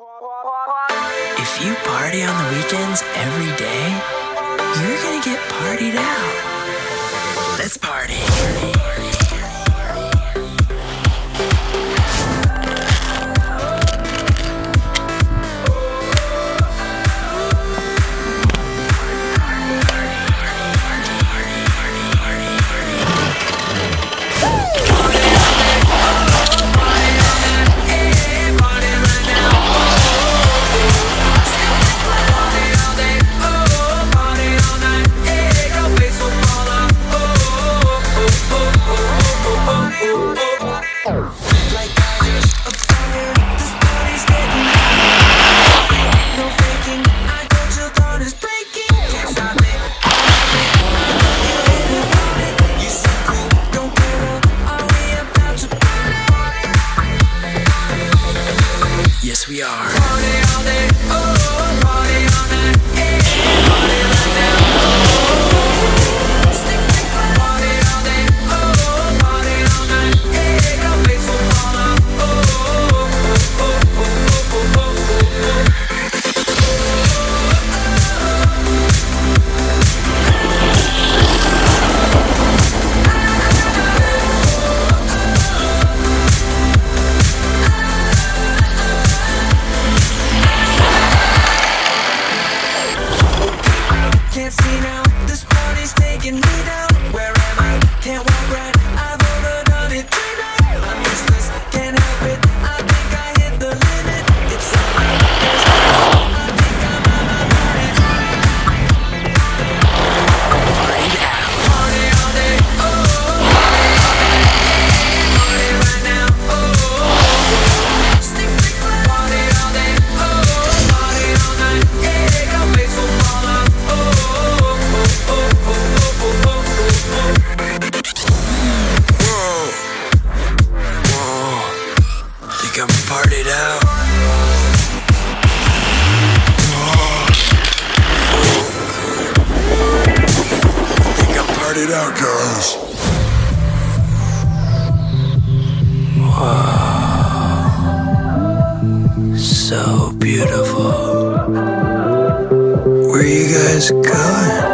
If you party on the weekends every day, you're gonna get partied out. Let's party. Yes, we are. Party all day, oh, party all night, yeah, party right now, oh, stick, party all day, oh, party all night, yeah, your face will fall off, oh, oh, oh, oh, oh, oh, oh, can't see now, this party's taking me down. Where am I? Can't walk right, I've overdone it tonight. I'm useless, can't help it, I think I hit the limit. It's so hot, I think I'm out my party. Party now. Party all day, oh, party all night, yeah, party right now, oh, stick, party all day, oh, party all night, yeah, your face will fall off, I'm partied out. Think I'm partied out, guys. Wow. So beautiful. Where you guys going?